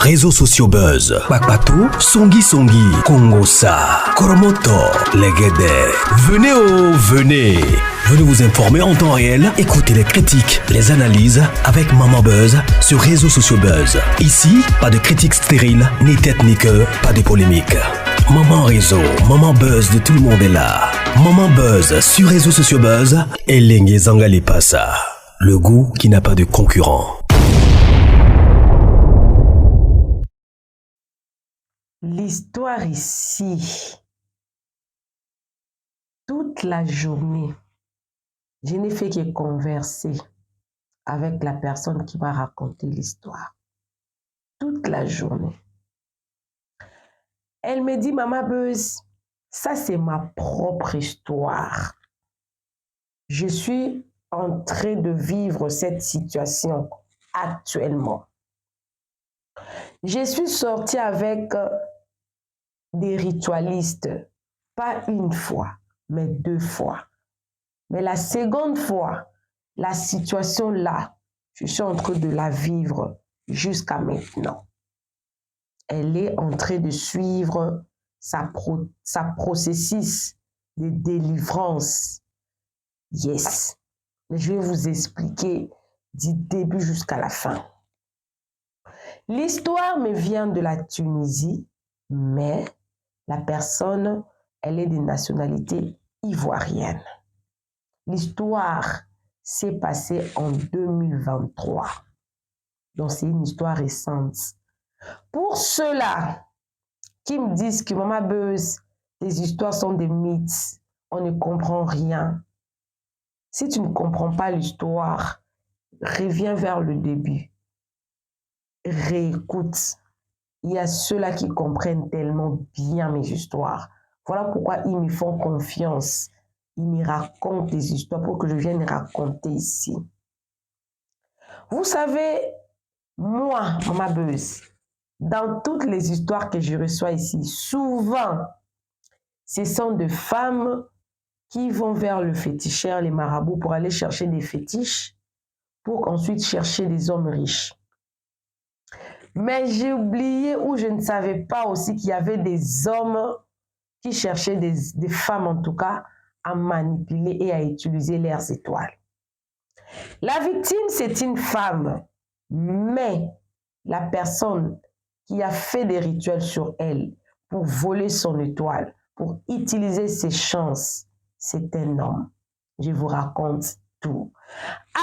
réseaux sociaux buzz. Bakpatou, Songi Songi, Kongosa, Koromoto, Legede. Venez. Venez vous informer en temps réel. Écoutez les critiques, les analyses avec Maman Buzz sur réseaux sociaux buzz. Ici, pas de critiques stériles, ni tête ni queue, pas de polémique. Maman réseau, Maman Buzz de tout le monde est là. Maman Buzz sur réseaux sociaux buzz et Lengue Zangali Passa. Le goût qui n'a pas de concurrent. L'histoire ici, toute la journée, je n'ai fait que converser avec la personne qui m'a raconté l'histoire. Toute la journée. Elle me dit, Maman Buzz, ça c'est ma propre histoire. Je suis en train de vivre cette situation actuellement. Je suis sortie avec des ritualistes, pas une fois, mais 2 fois. Mais la seconde fois, la situation là, je suis en train de la vivre jusqu'à maintenant. Elle est en train de suivre sa processus de délivrance. Yes. Mais je vais vous expliquer du début jusqu'à la fin. L'histoire me vient de la Tunisie, mais la personne, elle est de nationalité ivoirienne. L'histoire s'est passée en 2023. Donc, c'est une histoire récente. Pour ceux-là qui me disent que Maman Buzz, les histoires sont des mythes, on ne comprend rien. Si tu ne comprends pas l'histoire, reviens vers le début. Réécoute. Il y a ceux-là qui comprennent tellement bien mes histoires. Voilà pourquoi ils me font confiance. Ils me racontent des histoires pour que je vienne raconter ici. Vous savez, moi, Maman Buzz, dans toutes les histoires que je reçois ici, souvent, ce sont des femmes qui vont vers le féticheur, les marabouts, pour aller chercher des fétiches, pour ensuite chercher des hommes riches. Mais j'ai oublié ou je ne savais pas aussi qu'il y avait des hommes qui cherchaient des femmes en tout cas à manipuler et à utiliser leurs étoiles. La victime, c'est une femme, mais la personne qui a fait des rituels sur elle pour voler son étoile, pour utiliser ses chances, c'est un homme. Je vous raconte tout.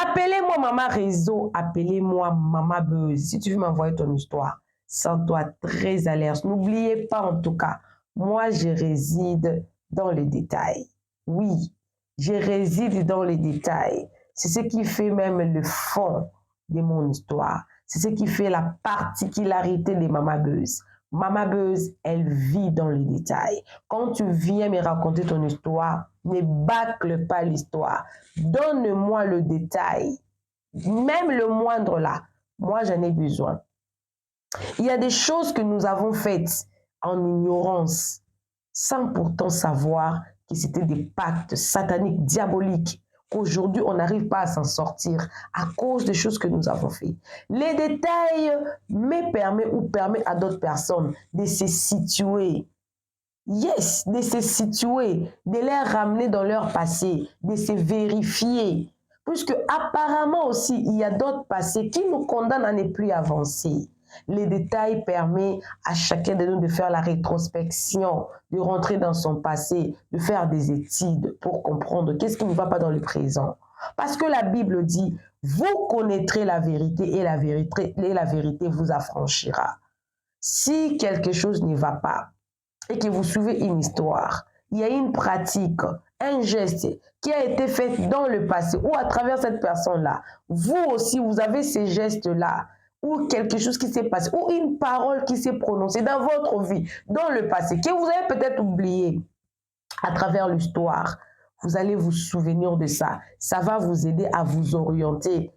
Appelez-moi Maman Réseau, appelez-moi Maman Buzz. Si tu veux m'envoyer ton histoire, sens-toi très alerte. N'oubliez pas en tout cas, moi je réside dans les détails. Oui, je réside dans les détails. C'est ce qui fait même le fond de mon histoire. C'est ce qui fait la particularité de Maman Buzz. Maman Buzz, elle vit dans les détails. Quand tu viens me raconter ton histoire, ne bâcle pas l'histoire. Donne-moi le détail. Même le moindre là. Moi, j'en ai besoin. Il y a des choses que nous avons faites en ignorance, sans pourtant savoir que c'était des pactes sataniques, diaboliques, qu'aujourd'hui, on n'arrive pas à s'en sortir à cause des choses que nous avons faites. Les détails me permettent ou permettent à d'autres personnes de se situer. Yes, de se situer, de les ramener dans leur passé, de se vérifier. Puisque apparemment aussi, il y a d'autres passés qui nous condamnent à ne plus avancer. Les détails permettent à chacun de nous de faire la rétrospection, de rentrer dans son passé, de faire des études pour comprendre qu'est-ce qui ne va pas dans le présent. Parce que la Bible dit, vous connaîtrez la vérité et la vérité vous affranchira. Si quelque chose ne va pas et que vous suivez une histoire, il y a une pratique, un geste qui a été fait dans le passé ou à travers cette personne-là, vous aussi, vous avez ces gestes-là, ou quelque chose qui s'est passé, ou une parole qui s'est prononcée dans votre vie, dans le passé, que vous avez peut-être oublié à travers l'histoire. Vous allez vous souvenir de ça. Ça va vous aider à vous orienter.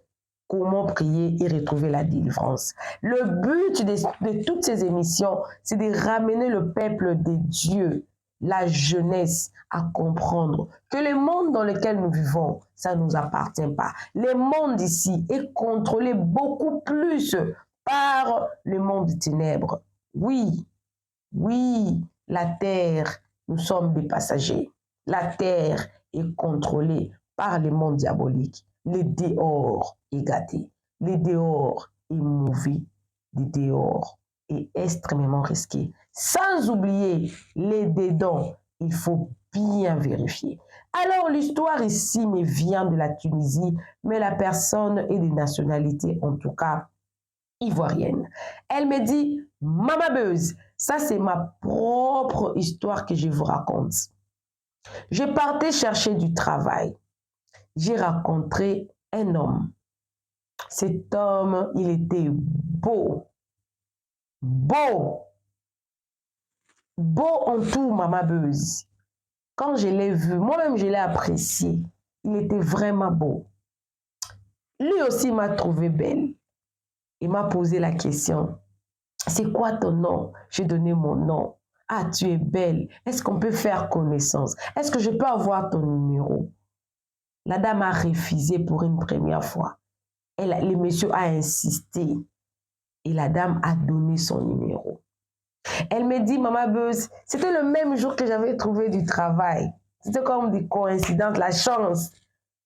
Comment prier et retrouver la délivrance. Le but de toutes ces émissions, c'est de ramener le peuple de Dieu, la jeunesse, à comprendre que le monde dans lequel nous vivons, ça ne nous appartient pas. Le monde ici est contrôlé beaucoup plus par le monde des ténèbres. Oui, oui, la terre, nous sommes des passagers. La terre est contrôlée par le monde diabolique. Le dehors est gâté. Le dehors est mauvais. Le dehors est extrêmement risqué. Sans oublier les dedans, il faut bien vérifier. Alors l'histoire ici me vient de la Tunisie, mais la personne est de nationalité, en tout cas ivoirienne. Elle me dit, Mama Beuse, ça c'est ma propre histoire que je vous raconte. Je partais chercher du travail. J'ai rencontré un homme. Cet homme, il était beau. Beau. Beau en tout, Mama Beuse. Quand je l'ai vu, moi-même je l'ai apprécié. Il était vraiment beau. Lui aussi m'a trouvé belle. Il m'a posé la question. C'est quoi ton nom? J'ai donné mon nom. Ah, tu es belle. Est-ce qu'on peut faire connaissance? Est-ce que je peux avoir ton numéro? La dame a refusé pour une première fois. Le monsieur a insisté. Et la dame a donné son numéro. Elle me dit, Maman Beuse, c'était le même jour que j'avais trouvé du travail. C'était comme des coïncidences, la chance.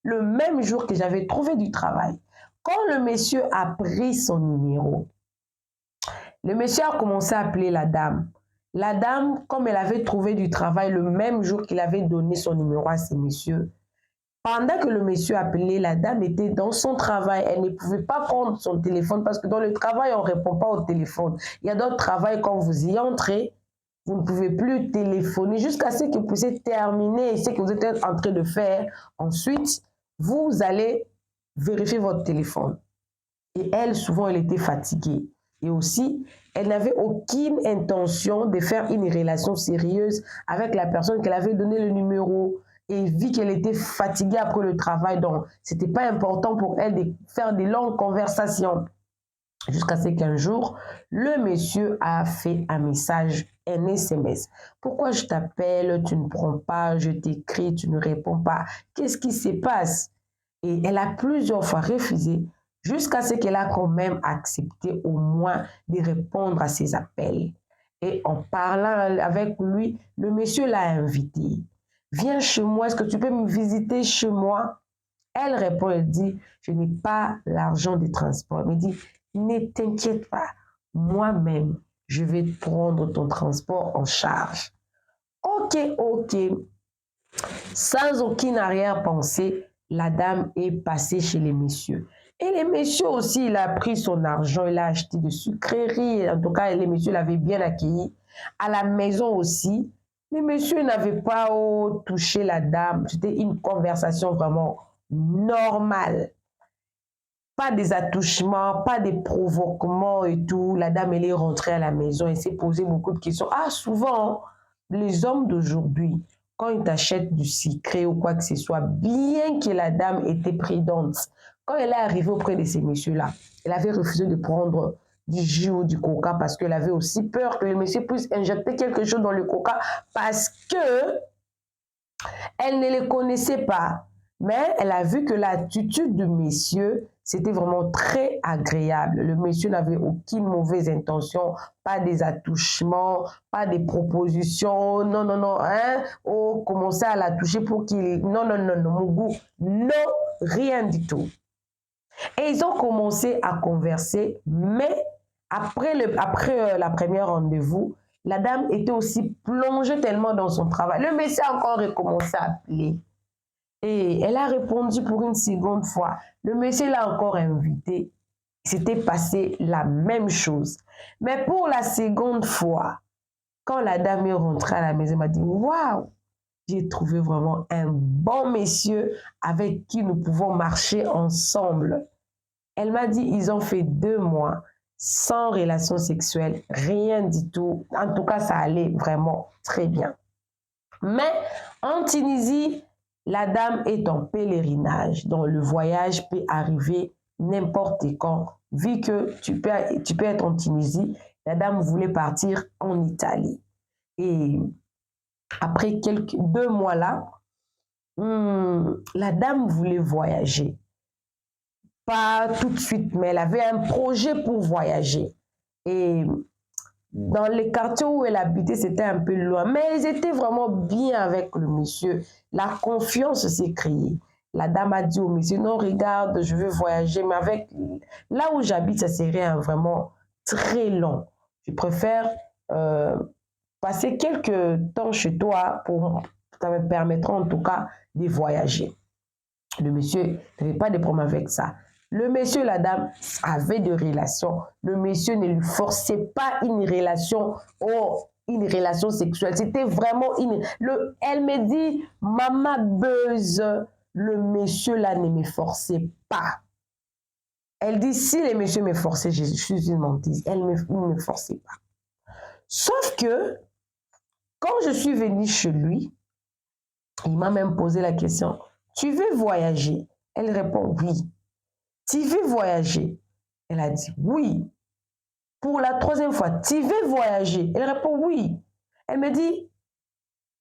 Le même jour que j'avais trouvé du travail. Quand le monsieur a pris son numéro, le monsieur a commencé à appeler la dame. La dame, comme elle avait trouvé du travail le même jour qu'il avait donné son numéro à ce monsieur, pendant que le monsieur appelait, la dame était dans son travail. Elle ne pouvait pas prendre son téléphone parce que dans le travail, on ne répond pas au téléphone. Il y a d'autres travails, quand vous y entrez, vous ne pouvez plus téléphoner jusqu'à ce que vous puissiez terminer ce que vous êtes en train de faire. Ensuite, vous allez vérifier votre téléphone. Et elle, souvent, elle était fatiguée. Et aussi, elle n'avait aucune intention de faire une relation sérieuse avec la personne qu'elle avait donné le numéro. Et vu qu'elle était fatiguée après le travail, donc ce n'était pas important pour elle de faire des longues conversations. Jusqu'à ce qu'un jour, le monsieur a fait un message, un SMS. Pourquoi je t'appelle, tu ne prends pas, je t'écris, tu ne réponds pas. Qu'est-ce qui se passe? Et elle a plusieurs fois refusé, jusqu'à ce qu'elle a quand même accepté au moins de répondre à ses appels. Et en parlant avec lui, le monsieur l'a invité. Viens chez moi, est-ce que tu peux me visiter chez moi? Elle répond, elle dit, je n'ai pas l'argent de transport. Elle me dit, ne t'inquiète pas, moi-même, je vais prendre ton transport en charge. Ok, ok. Sans aucune arrière-pensée, la dame est passée chez les messieurs. Et les messieurs aussi, il a pris son argent, il a acheté des sucreries. En tout cas, les messieurs l'avaient bien accueilli. À la maison aussi, les messieurs n'avaient pas touché la dame. C'était une conversation vraiment normale. Pas des attouchements, pas des provoquements et tout. La dame, elle est rentrée à la maison et s'est posé beaucoup de questions. Ah, souvent, les hommes d'aujourd'hui, quand ils t'achètent du sucré ou quoi que ce soit, bien que la dame était prudente, quand elle est arrivée auprès de ces messieurs-là, elle avait refusé de prendre du jus ou du coca parce qu'elle avait aussi peur que le monsieur puisse injecter quelque chose dans le coca parce que elle ne les connaissait pas. Mais elle a vu que l'attitude du monsieur, c'était vraiment très agréable. Le monsieur n'avait aucune mauvaise intention, pas des attouchements, pas des propositions. Non, non, non. Hein? Oh, commencer à la toucher pour qu'il... Non, non, non, non, mon goût. Non, rien du tout. Et ils ont commencé à converser, mais après la première rendez-vous, la dame était aussi plongée tellement dans son travail. Le monsieur a encore recommencé à appeler. Et elle a répondu pour une seconde fois. Le monsieur l'a encore invité. C'était passé la même chose. Mais pour la seconde fois, quand la dame est rentrée à la maison, elle m'a dit, waouh, j'ai trouvé vraiment un bon monsieur avec qui nous pouvons marcher ensemble. Elle m'a dit, ils ont fait 2 mois sans relation sexuelle, rien du tout. En tout cas, ça allait vraiment très bien. Mais en Tunisie, la dame est en pèlerinage, donc le voyage peut arriver n'importe quand. Vu que tu peux être en Tunisie, la dame voulait partir en Italie. Et après 2 mois là, la dame voulait voyager. pas tout de suite, mais elle avait un projet pour voyager. Et dans les quartiers où elle habitait, c'était un peu loin, mais ils étaient vraiment bien avec le monsieur. La confiance s'est créée. La dame a dit au monsieur, non, regarde, je veux voyager, mais avec là où j'habite, ça serait vraiment très long. Je préfère passer quelques temps chez toi ça me permettra en tout cas de voyager. Le monsieur n'avait pas de problème avec ça. Le monsieur et la dame avaient des relations. Le monsieur ne lui forçait pas une relation sexuelle. C'était vraiment elle me dit, maman Buzz, le monsieur là ne me forçait pas. Elle dit, si le monsieur me forçait, je suis une mentise. Il ne me forçait pas. Sauf que, quand je suis venue chez lui, il m'a même posé la question, tu veux voyager? Elle répond oui. Tu veux voyager? Elle a dit oui. Pour la troisième fois, tu veux voyager? Elle répond oui. Elle me dit,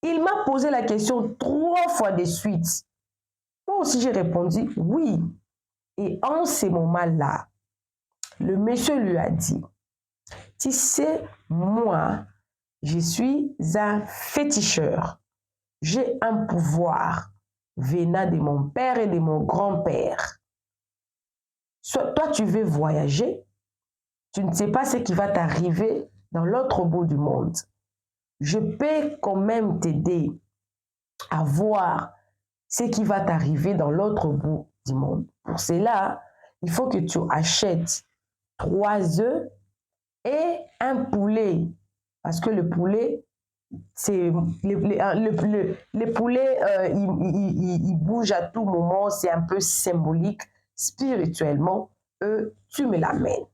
il m'a posé la question 3 fois de suite. Moi aussi, j'ai répondu oui. Et en ce moment-là, le monsieur lui a dit, tu sais, moi, je suis un féticheur. J'ai un pouvoir venant de mon père et de mon grand-père. Toi, tu veux voyager, tu ne sais pas ce qui va t'arriver dans l'autre bout du monde. Je peux quand même t'aider à voir ce qui va t'arriver dans l'autre bout du monde. Pour cela, il faut que tu achètes 3 œufs et un poulet. Parce que le poulet, les poulets, ils bougent à tout moment, c'est un peu symbolique, spirituellement, tu me l'amènes.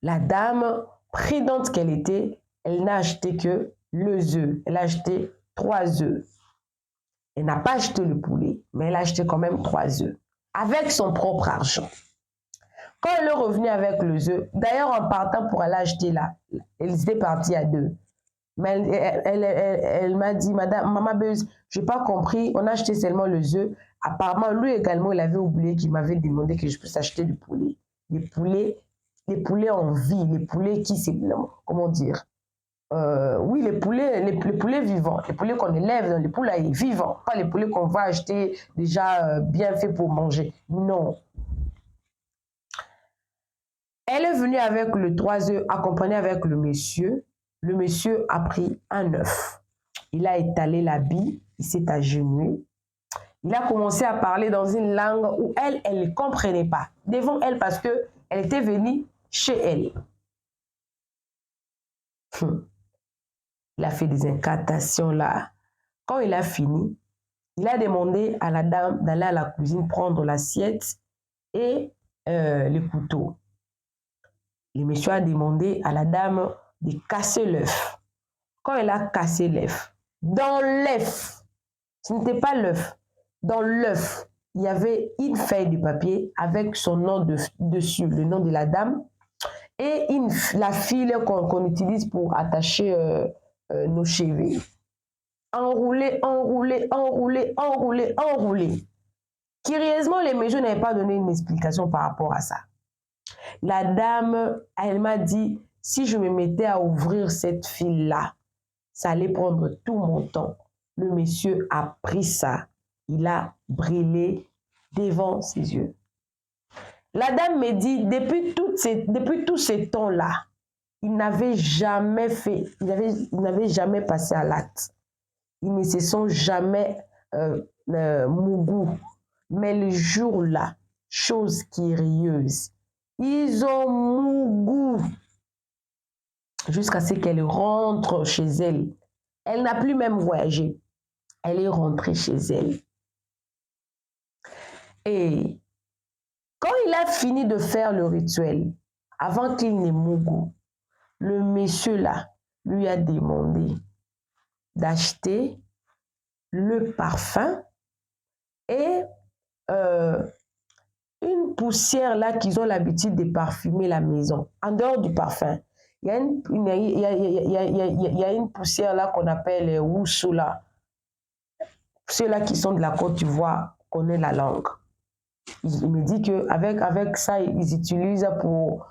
La dame, prudente qu'elle était, elle n'a acheté que les œufs. Elle a acheté 3 œufs. Elle n'a pas acheté le poulet, mais elle a acheté quand même 3 œufs, avec son propre argent. Quand elle est revenue avec les œufs, d'ailleurs en partant pour aller acheter là, elle était partie à 2. Mais elle m'a dit, madame, maman Buzz, je n'ai pas compris, on a acheté seulement les œufs. Apparemment, lui également, il avait oublié qu'il m'avait demandé que je puisse acheter du poulet. Les poulets en vie, les poulets qui, c'est, comment dire, oui, les poulets vivants, les poulets qu'on élève dans les poulaillers vivants, pas les poulets qu'on va acheter déjà bien faits pour manger. Non. Elle est venue avec le 3 œufs, accompagnée avec le monsieur. Le monsieur a pris un œuf. Il a étalé l'habit, il s'est agenouillé. Il a commencé à parler dans une langue où elle ne comprenait pas. Devant elle, parce qu'elle était venue chez elle. Il a fait des incantations là. Quand il a fini, il a demandé à la dame d'aller à la cuisine prendre l'assiette et les couteaux. Le monsieur a demandé à la dame de casser l'œuf. Quand elle a cassé l'œuf, dans l'œuf, ce n'était pas l'œuf, dans l'œuf, il y avait une feuille de papier avec son nom dessus, le nom de la dame, et la file qu'on utilise pour attacher nos cheveux. Enroulé, enroulé, enroulé, enroulé, enroulé. Curieusement, les messieurs n'avaient pas donné une explication par rapport à ça. La dame, elle m'a dit, si je me mettais à ouvrir cette file-là, ça allait prendre tout mon temps. Le monsieur a pris ça. Il a brûlé devant ses yeux. La dame me dit, depuis tous ces temps-là, il n'avait jamais passé à l'acte. Ils ne se sont jamais mougou. Mais le jour-là, chose curieuse, ils ont mougou jusqu'à ce qu'elle rentre chez elle. Elle n'a plus même voyagé. Elle est rentrée chez elle. Et quand il a fini de faire le rituel, avant qu'il ne mougou, le monsieur là lui a demandé d'acheter le parfum et une poussière là qu'ils ont l'habitude de parfumer la maison. En dehors du parfum, il y a une poussière là qu'on appelle Wussoula. Ceux-là qui sont de la Côte d'Ivoire connaissent la langue. Il me dit qu'avec ça, ils utilisent pour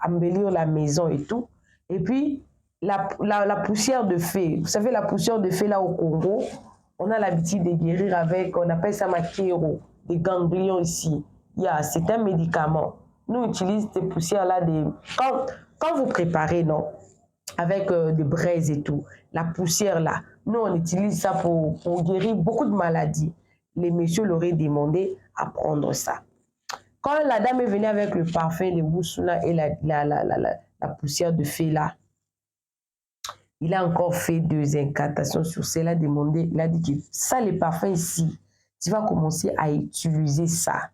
embellir la maison et tout. Et puis, la poussière de fée, vous savez, la poussière de fée là au Congo, on a l'habitude de guérir avec, on appelle ça makero, des ganglions ici. C'est un médicament. Nous utilisons ces poussières-là quand vous préparez, non, avec des braises et tout, la poussière là, nous on utilise ça pour guérir beaucoup de maladies. Les messieurs l'auraient demandé à prendre ça. Quand la dame est venue avec le parfum, les Wusuna et la poussière de fée là, il a encore fait 2 incantations sur cela, demandé, il a dit que ça, les parfums ici, tu vas commencer à utiliser ça.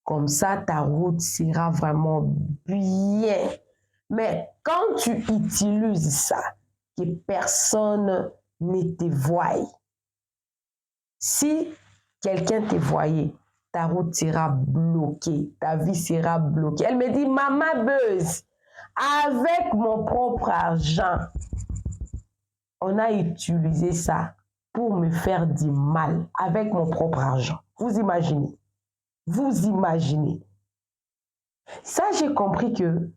Comme ça, ta route sera vraiment bien. Mais quand tu utilises ça, que personne ne te voie, si quelqu'un te voyait, ta route sera bloquée, ta vie sera bloquée. Elle me dit, Maman Buzz, avec mon propre argent, on a utilisé ça pour me faire du mal avec mon propre argent. Vous imaginez? Vous imaginez? Ça, j'ai compris que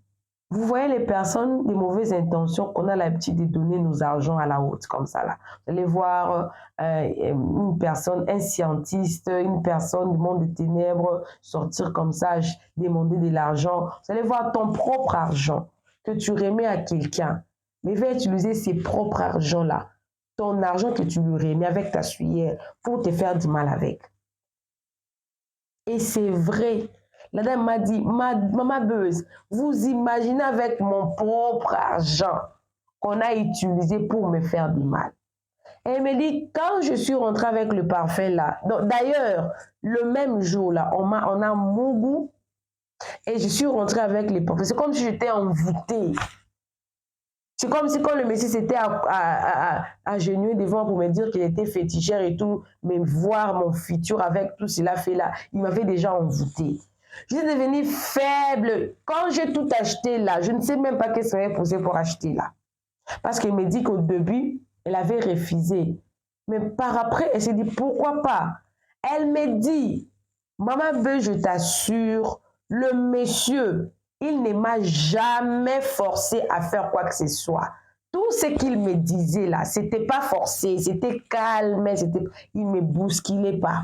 vous voyez les personnes de mauvaises intentions qu'on a l'habitude de donner nos argents à la haute, comme ça là. Vous allez voir une personne, un scientiste, une personne du monde des ténèbres sortir comme ça, demander de l'argent. Vous allez voir ton propre argent que tu remets à quelqu'un, mais va utiliser ses propres argents là, ton argent que tu lui remets avec ta suyeère pour te faire du mal avec. Et c'est vrai. La dame m'a dit, Maman Buzz, vous imaginez avec mon propre argent qu'on a utilisé pour me faire du mal. Et elle me dit, quand je suis rentrée avec le parfum là, d'ailleurs, le même jour là, on a Mougou et je suis rentrée avec les parfums. C'est comme si j'étais envoûtée. C'est comme si quand le Messie s'était agenouillé devant pour me dire qu'il était féticheur et tout, mais voir mon futur avec tout cela fait là, il m'avait déjà envoûtée. Je suis devenue faible. Quand j'ai tout acheté là, je ne sais même pas qu'est-ce qu'elle avait posé pour acheter là. Parce qu'elle me dit qu'au début, elle avait refusé. Mais par après, elle s'est dit, pourquoi pas? Elle me dit, Maman Beuh, je t'assure, le monsieur, il ne m'a jamais forcé à faire quoi que ce soit. Tout ce qu'il me disait là, c'était pas forcé, c'était calme, il ne me bousculait pas.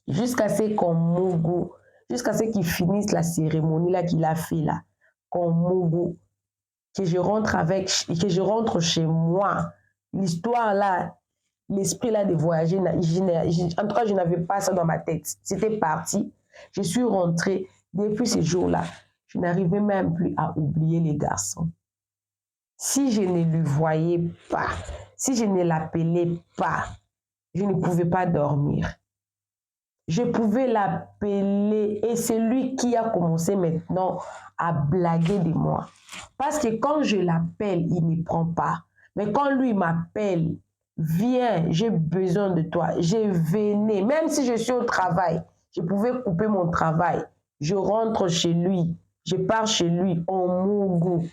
Jusqu'à ce qu'on Mougou, jusqu'à ce qu'il finisse la cérémonie là qu'il a fait là, qu'on Mougou, que je rentre chez moi, l'histoire là, l'esprit là de voyager, en tout cas je n'avais pas ça dans ma tête, c'était parti, je suis rentrée, depuis ce jour-là, je n'arrivais même plus à oublier les garçons. Si je ne le voyais pas, si je ne l'appelais pas, je ne pouvais pas dormir. Je pouvais l'appeler et c'est lui qui a commencé maintenant à blaguer de moi. Parce que quand je l'appelle, il ne prend pas. Mais quand lui m'appelle, viens, j'ai besoin de toi, je venais. Même si je suis au travail, je pouvais couper mon travail. Je rentre chez lui, je pars chez lui en Mougou.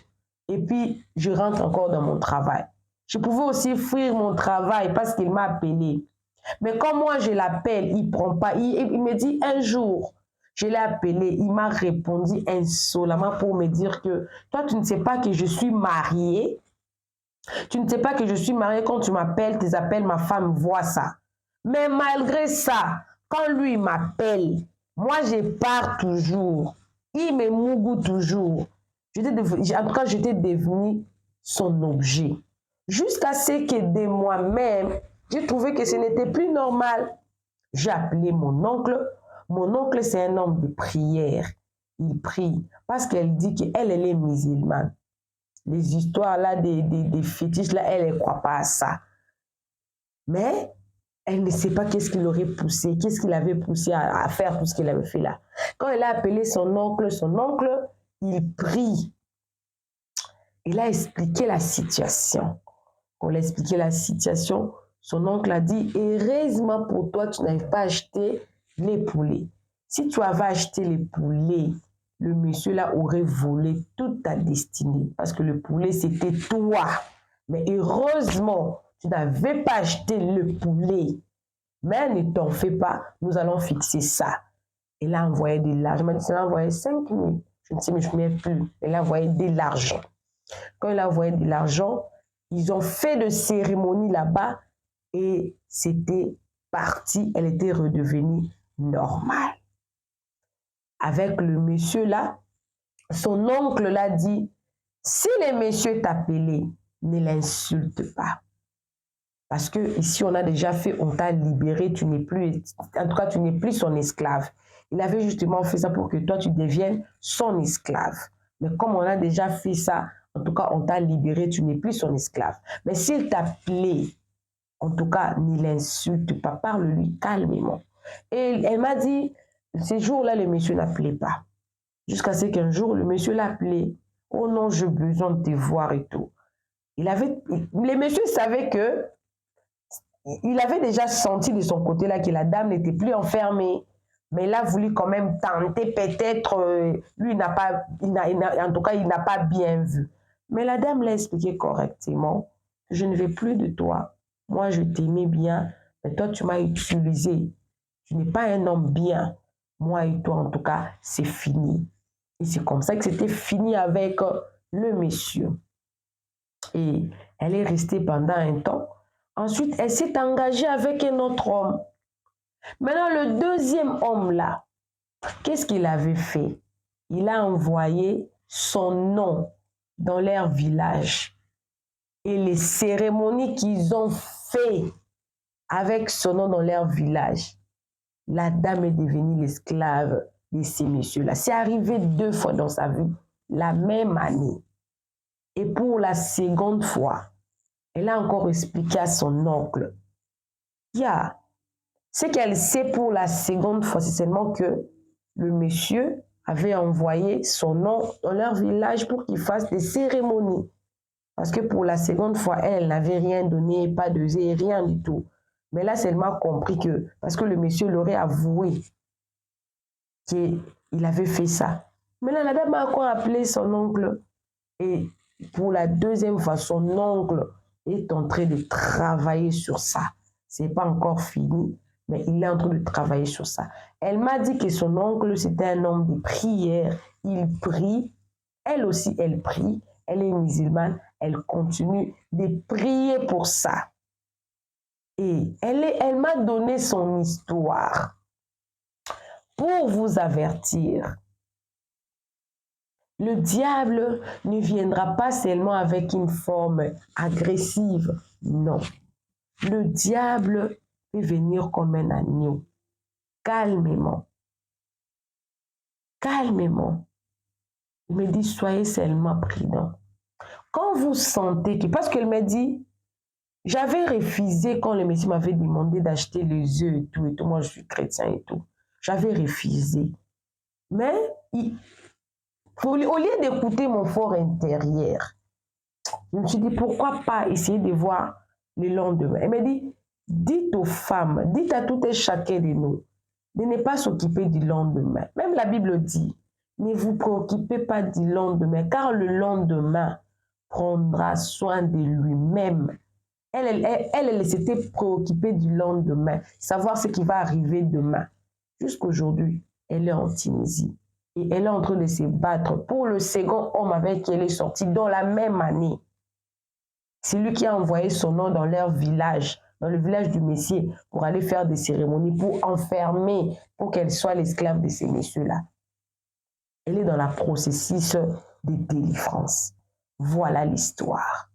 Et puis, je rentre encore dans mon travail. Je pouvais aussi fuir mon travail parce qu'il m'a appelé. Mais quand moi je l'appelle, il ne prend pas. Il me dit un jour, je l'ai appelé, il m'a répondu insolemment pour me dire que toi, tu ne sais pas que je suis mariée. Tu ne sais pas que je suis mariée. Quand tu m'appelles, tes appels, ma femme voit ça. Mais malgré ça, quand lui m'appelle, moi je pars toujours. Il me Mougou toujours. En tout cas, j'étais devenue son objet. Jusqu'à ce que de moi-même, j'ai trouvé que ce n'était plus normal. J'ai appelé mon oncle. Mon oncle, c'est un homme de prière. Il prie parce qu'elle dit qu'elle est musulmane. Les histoires là, des fétiches là, elle ne croit pas à ça. Mais elle ne sait pas qu'est-ce qui l'aurait poussé, qu'est-ce qui l'avait poussé à faire tout ce qu'il avait fait là. Quand elle a appelé son oncle, il prie. Il a expliqué la situation. Quand il a expliqué la situation, son oncle a dit, heureusement pour toi, tu n'avais pas acheté les poulets. Si tu avais acheté les poulets, le monsieur là aurait volé toute ta destinée. Parce que le poulet, c'était toi. Mais heureusement, tu n'avais pas acheté le poulet. Mais ne t'en fais pas, nous allons fixer ça. Elle a envoyé de l'argent. Elle m'a dit, elle a envoyé 5 000. Je ne sais, mais je ne me souviens plus. Elle a envoyé de l'argent. Quand elle a envoyé de l'argent, ils ont fait de cérémonie là-bas et c'était parti. Elle était redevenue normale. Avec le monsieur là, son oncle l'a dit, si le monsieur t'appelait, ne l'insulte pas. Parce que ici on a déjà fait, on t'a libéré, tu n'es plus, en tout cas tu n'es plus son esclave. Il avait justement fait ça pour que toi tu deviennes son esclave. Mais comme on a déjà fait ça, en tout cas on t'a libéré, tu n'es plus son esclave. Mais s'il t'appelait, en tout cas ne l'insulte pas, parle-lui calmement. Et elle m'a dit, ces jours-là le monsieur n'appelait pas. Jusqu'à ce qu'un jour le monsieur l'a appelé. Oh non, j'ai besoin de te voir et tout. Le monsieur savait que il avait déjà senti de son côté là que la dame n'était plus enfermée, mais il a voulu quand même tenter peut-être, lui n'a pas, en tout cas il n'a pas bien vu. Mais la dame l'a expliqué correctement, je ne veux plus de toi, moi je t'aimais bien, mais toi tu m'as utilisé, tu n'es pas un homme bien, moi et toi en tout cas c'est fini. Et c'est comme ça que c'était fini avec le monsieur. Et elle est restée pendant un temps. Ensuite, elle s'est engagée avec un autre homme. Maintenant, le deuxième homme-là, qu'est-ce qu'il avait fait? Il a envoyé son nom dans leur village. Et les cérémonies qu'ils ont fait avec son nom dans leur village, la dame est devenue l'esclave de ces messieurs-là. C'est arrivé 2 fois dans sa vie, la même année. Et pour la seconde fois, elle a encore expliqué à son oncle. Ce qu'elle sait pour la seconde fois, c'est seulement que le monsieur avait envoyé son nom dans leur village pour qu'il fasse des cérémonies. Parce que pour la seconde fois, elle n'avait rien donné, pas de zé, rien du tout. Mais là, elle m'a compris que, parce que le monsieur l'aurait avoué qu'il avait fait ça. Maintenant, la dame a encore appelé son oncle et pour la deuxième fois, son oncle est en train de travailler sur ça. Ce n'est pas encore fini, mais il est en train de travailler sur ça. Elle m'a dit que son oncle, c'était un homme de prière. Il prie. Elle aussi, elle prie. Elle est musulmane. Elle continue de prier pour ça. Et elle m'a donné son histoire pour vous avertir. Le diable ne viendra pas seulement avec une forme agressive, non. Le diable peut venir comme un agneau, calmement. Calmement. Il me dit, soyez seulement prudents. Quand vous sentez que, parce qu'elle m'a dit, j'avais refusé quand le Messie m'avait demandé d'acheter les œufs et tout, moi je suis chrétien et tout. J'avais refusé. Mais au lieu d'écouter mon fort intérieur, je me suis dit, pourquoi pas essayer de voir le lendemain. Elle m'a dit, dites aux femmes, dites à tout et chacun de nous, de ne pas s'occuper du lendemain. Même la Bible dit, ne vous préoccupez pas du lendemain, car le lendemain prendra soin de lui-même. Elle s'était préoccupée du lendemain, savoir ce qui va arriver demain. Jusqu'aujourd'hui, elle est en Tunisie. Et elle est en train de se battre pour le second homme avec qui elle est sortie dans la même année. C'est lui qui a envoyé son nom dans leur village, dans le village du Messie, pour aller faire des cérémonies, pour enfermer, pour qu'elle soit l'esclave de ces messieurs-là. Elle est dans la processus de délivrance. Voilà l'histoire.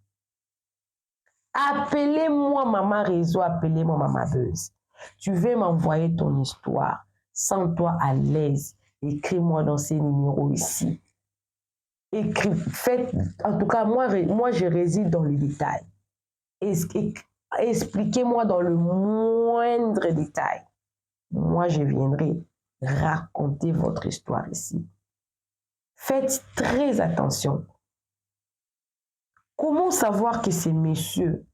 Appelez-moi Maman Réseau, appelez-moi Maman Buzz. Tu veux m'envoyer ton histoire, sens-toi à l'aise. Écris-moi dans ces numéros ici. En tout cas, moi je réside dans les détails. Expliquez-moi dans le moindre détail. Moi, je viendrai raconter votre histoire ici. Faites très attention. Comment savoir que ce monsieur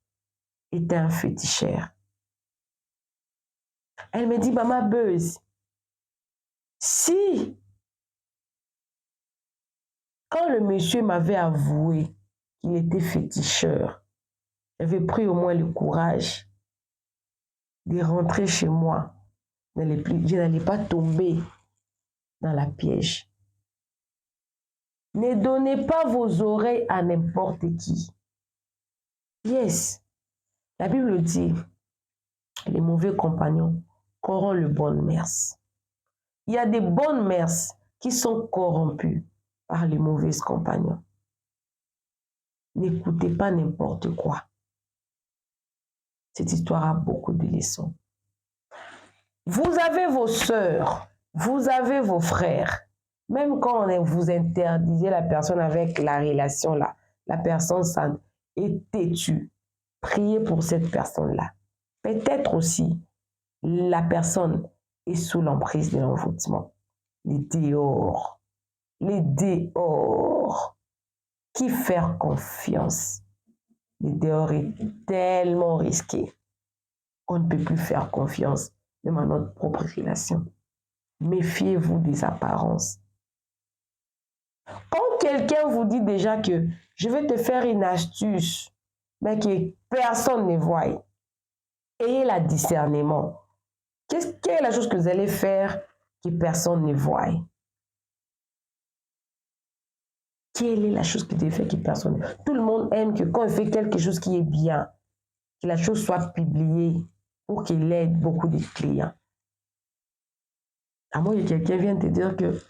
est un féticheur? Elle me dit, Maman Buzz, si, quand le monsieur m'avait avoué qu'il était féticheur, j'avais pris au moins le courage de rentrer chez moi. Je n'allais pas tomber dans la piège. Ne donnez pas vos oreilles à n'importe qui. Yes, la Bible dit, les mauvais compagnons corrompent le bonnes mœurs. Il y a des bonnes mœurs qui sont corrompues par les mauvais compagnons. N'écoutez pas n'importe quoi. Cette histoire a beaucoup de leçons. Vous avez vos sœurs, vous avez vos frères. Même quand vous interdisez la personne avec la relation là, la personne est têtue. Priez pour cette personne-là. Peut-être aussi, la personne est sous l'emprise de l'envoûtement. Les dehors. Qui faire confiance? Les dehors est tellement risqué. On ne peut plus faire confiance, même à notre propre relation. Méfiez-vous des apparences. Quand quelqu'un vous dit déjà que je vais te faire une astuce, mais que personne ne voit, ayez le discernement. Quelle est la chose que vous allez faire que personne ne voit? Quelle est la chose que vous devez faire que personne ne voit? Tout le monde aime que quand il fait quelque chose qui est bien, que la chose soit publiée pour qu'il aide beaucoup de clients. À moins que quelqu'un vienne te dire que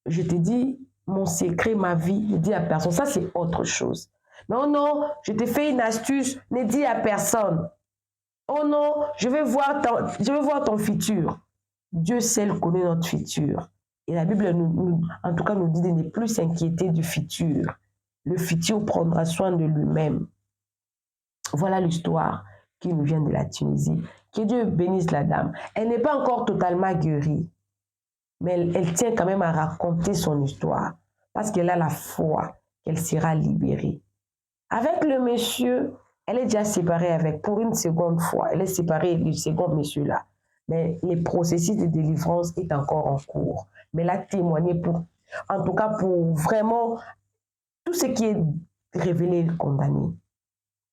je te dis mon secret, ma vie, ne dis à personne. Ça, c'est autre chose. Non, non, je te fais une astuce, ne dis à personne. Oh non, je veux voir ton futur. Dieu seul connaît notre futur. Et la Bible, en tout cas, nous dit de ne plus s'inquiéter du futur. Le futur prendra soin de lui-même. Voilà l'histoire qui nous vient de la Tunisie. Que Dieu bénisse la dame. Elle n'est pas encore totalement guérie, mais elle tient quand même à raconter son histoire parce qu'elle a la foi qu'elle sera libérée. Avec le monsieur, elle est déjà séparée pour une seconde fois. Elle est séparée du second monsieur-là. Mais le processus de délivrance est encore en cours. Mais elle a témoigné en tout cas pour vraiment tout ce qui est révélé et condamné.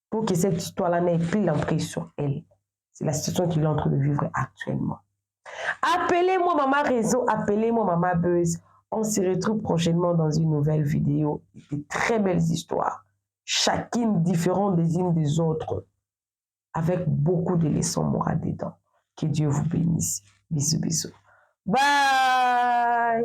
Pour que cette histoire-là n'ait plus l'emprise sur elle. C'est la situation qu'il est en train de vivre actuellement. Appelez-moi Maman Réseau, appelez-moi Maman Buzz. On se retrouve prochainement dans une nouvelle vidéo. De très belles histoires. Chacune différente des unes des autres. Avec beaucoup de leçons morales dedans. Que Dieu vous bénisse. Bisous, bisous. Bye!